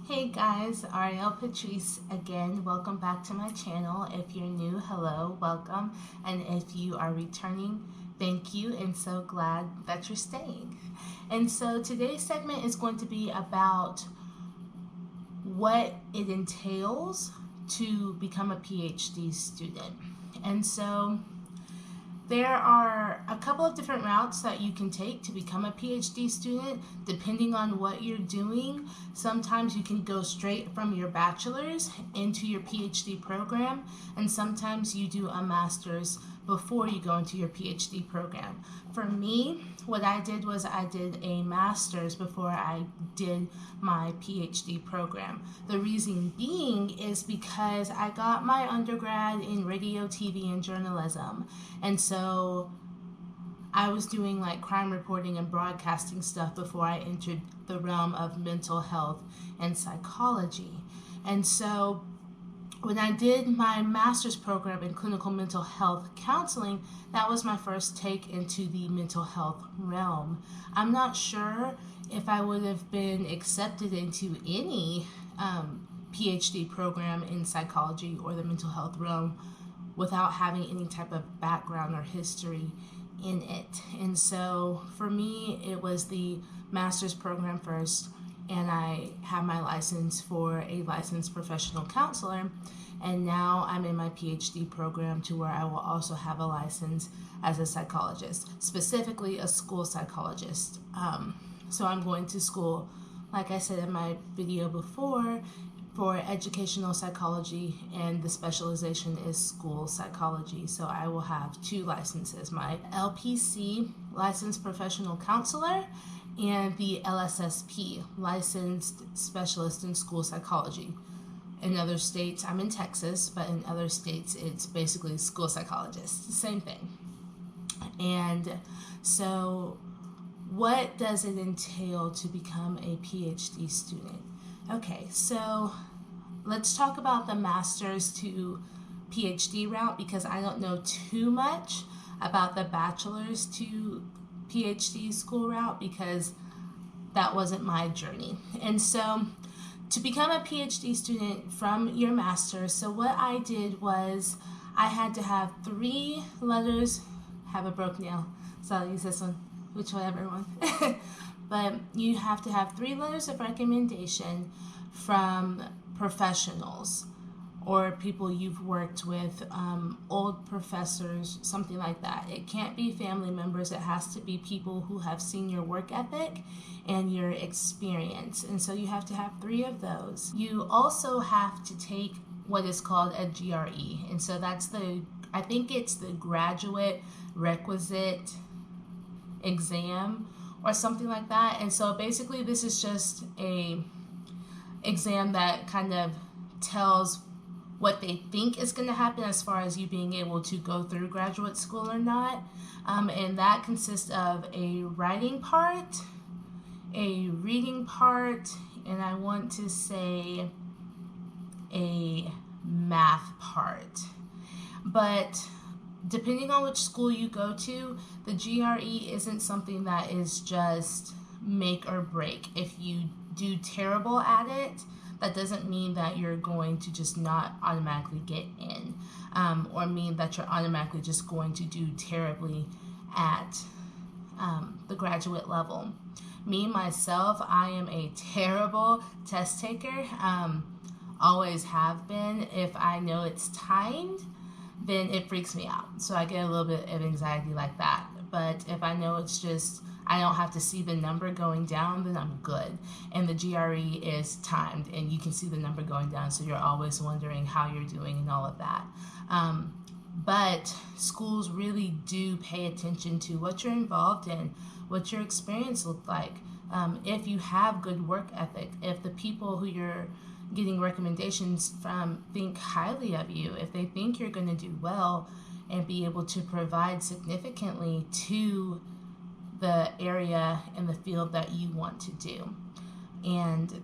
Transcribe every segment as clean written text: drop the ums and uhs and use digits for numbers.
Hey guys, Ariel Patrice again. Welcome back to my channel. If you're new, hello, welcome. And if you are returning, thank you and so glad that you're staying. And so today's segment is going to be about what it entails to become a PhD student. And so there are a couple of different routes that you can take to become a PhD student depending on what you're doing. Sometimes you can go straight from your bachelor's into your PhD program, and sometimes you do a master's before you go into your PhD program. For me, what I did was I did a master's before I did my PhD program. The reason being is because I got my undergrad in radio, TV, and journalism. And so I was doing like crime reporting and broadcasting stuff before I entered the realm of mental health and psychology. And so when I did my master's program in clinical mental health counseling, that was my first take into the mental health realm. I'm not sure if I would have been accepted into any PhD program in psychology or the mental health realm without having any type of background or history in it. And so for me, it was the master's program first, and I have my license for a licensed professional counselor, and now I'm in my PhD program to where I will also have a license as a psychologist, specifically a school psychologist. So I'm going to school, like I said in my video before, for educational psychology, and the specialization is school psychology. So I will have two licenses, my LPC, licensed professional counselor, and the LSSP, licensed specialist in school psychology. In other states, I'm in Texas, but in other states it's basically school psychologist, same thing. And so what does it entail to become a PhD student? Okay, so let's talk about the master's to PhD route, because I don't know too much about the bachelor's to PhD school route because that wasn't my journey. And so to become a PhD student from your master's, so what I did was I had to have 3 letters, have a broke nail, so I'll use this one, whichever one. But you have to have 3 letters of recommendation from professionals or people you've worked with, old professors, something like that. It can't be family members. It has to be people who have seen your work ethic and your experience. And so you have to have 3 of those. You also have to take what is called a GRE. And so that's I think it's the graduate requisite exam or something like that. And so basically this is just a exam that kind of tells what they think is going to happen as far as you being able to go through graduate school or not. And that consists of a writing part, a reading part, and I want to say a math part. But depending on which school you go to, the GRE isn't something that is just make or break. If you do terrible at it, that doesn't mean that you're going to just not automatically get in, or mean that you're automatically just going to do terribly at the graduate level. Me, myself, I am a terrible test taker, always have been. If I know it's timed, then it freaks me out. So I get a little bit of anxiety like that. But if I know it's just, I don't have to see the number going down, then I'm good. And the GRE is timed, and you can see the number going down, so you're always wondering how you're doing and all of that. But schools really do pay attention to what you're involved in, what your experience looked like, if you have good work ethic, if the people who you're getting recommendations from think highly of you, if they think you're going to do well and be able to provide significantly to the area and the field that you want to do. And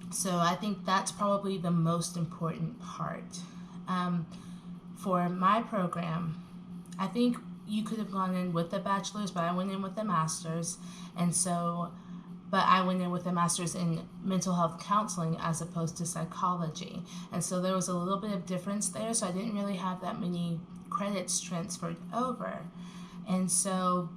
so I think that's probably the most important part. For my program, I think you could have gone in with a bachelor's, but I went in with a master's. And so but I went in with a master's in mental health counseling as opposed to psychology. And so there was a little bit of difference there, so I didn't really have that many credits transferred over. And so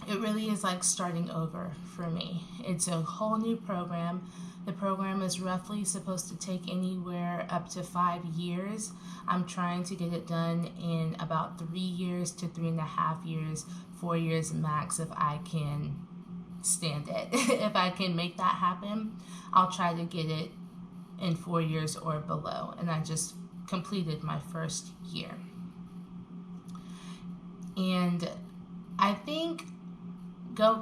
it really is like starting over for me. It's a whole new program. The program is roughly supposed to take anywhere up to 5 years. I'm trying to get it done in about 3 years to 3.5 years, 4 years max if I can stand it. If I can make that happen, I'll try to get it in 4 years or below. And I just completed my first year. And I think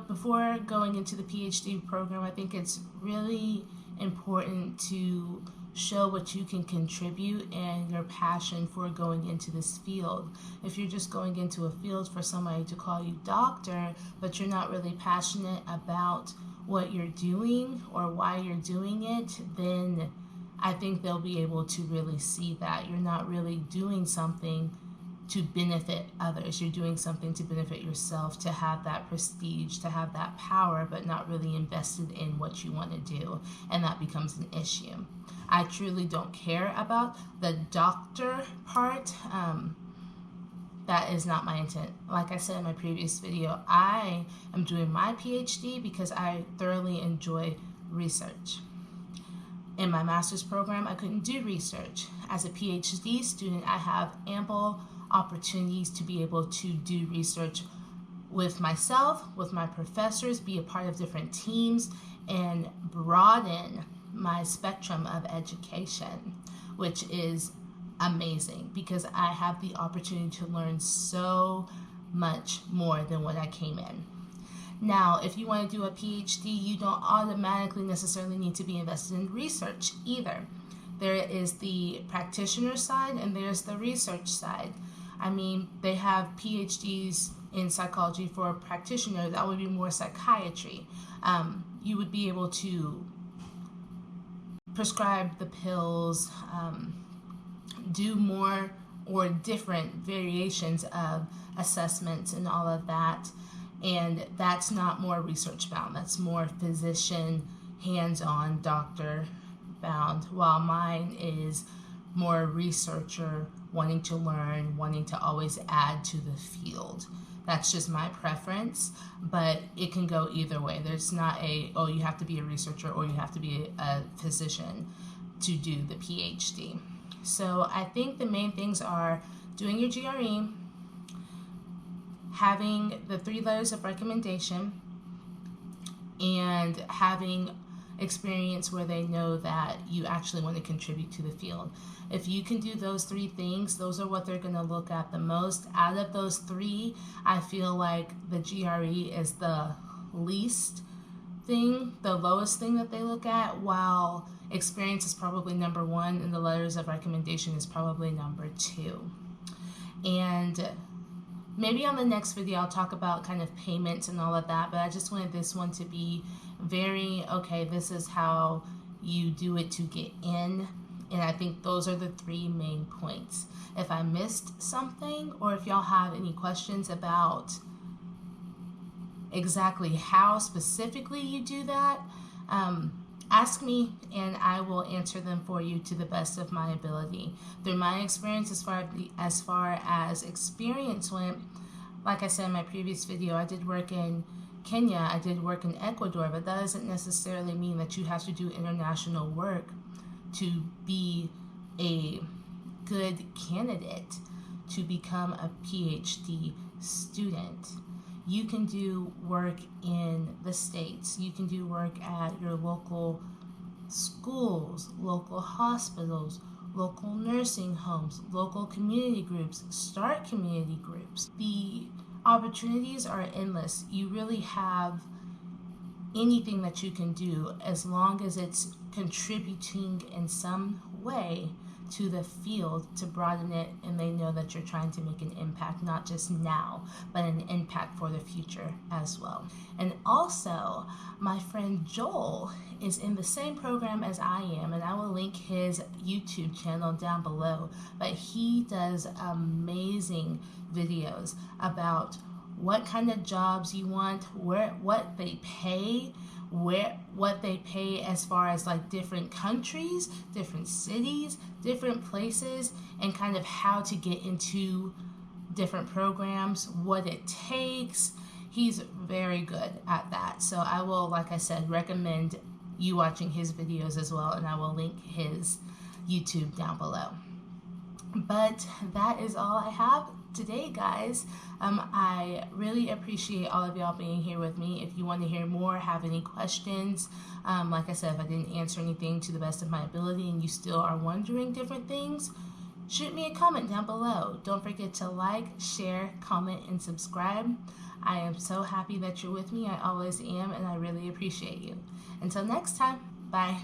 before going into the PhD program, I think it's really important to show what you can contribute and your passion for going into this field. If you're just going into a field for somebody to call you doctor, but you're not really passionate about what you're doing or why you're doing it, then I think they'll be able to really see that you're not really doing something to benefit others. You're doing something to benefit yourself, to have that prestige, to have that power, but not really invested in what you want to do. And that becomes an issue. I truly don't care about the doctor part. That is not my intent. Like I said in my previous video, I am doing my PhD because I thoroughly enjoy research. In my master's program, I couldn't do research. As a PhD student, I have ample opportunities to be able to do research with myself, with my professors, be a part of different teams, and broaden my spectrum of education, which is amazing because I have the opportunity to learn so much more than what I came in. Now, if you want to do a PhD, you don't automatically necessarily need to be invested in research either. There is the practitioner side and there's the research side. I mean, they have PhDs in psychology for a practitioner. That would be more psychiatry. You would be able to prescribe the pills, do more or different variations of assessments and all of that. And that's not more research bound. That's more physician, hands-on, doctor bound, while mine is more researcher, wanting to learn, wanting to always add to the field. That's just my preference, but it can go either way. There's not oh, you have to be a researcher or you have to be a physician to do the PhD. So I think the main things are doing your GRE, having the 3 letters of recommendation, and having experience where they know that you actually want to contribute to the field. If you can do those 3 things, those are what they're going to look at the most. Out of those 3, I feel like the GRE is the least thing, the lowest thing that they look at, while experience is probably number 1 and the letters of recommendation is probably number 2. And maybe on the next video I'll talk about kind of payments and all of that, but I just wanted this one to be very, okay, this is how you do it to get in. And I think those are the 3 main points. If I missed something, or if y'all have any questions about exactly how specifically you do that, ask me and I will answer them for you to the best of my ability. Through my experience, as far as experience went, like I said in my previous video, I did work in Kenya, I did work in Ecuador, but that doesn't necessarily mean that you have to do international work to be a good candidate to become a PhD student. You can do work in the States. You can do work at your local schools, local hospitals, local nursing homes, local community groups. Start community groups. The opportunities are endless. You really have anything that you can do as long as it's contributing in some way to the field to broaden it, and they know that you're trying to make an impact, not just now, but an impact for the future as well. And also, my friend Joel is in the same program as I am, and I will link his YouTube channel down below, but he does amazing videos about what kind of jobs you want, what they pay, what they pay as far as like different countries, different cities, different places, and kind of how to get into different programs, what it takes. He's very good at that. So I will, like I said, recommend you watching his videos as well, and I will link his YouTube down below. But that is all I have today, guys. I really appreciate all of y'all being here with me. If you want to hear more, have any questions, like I said, if I didn't answer anything to the best of my ability and you still are wondering different things, shoot me a comment down below. Don't forget to like, share, comment, and subscribe. I am so happy that you're with me. I always am, and I really appreciate you. Until next time, bye.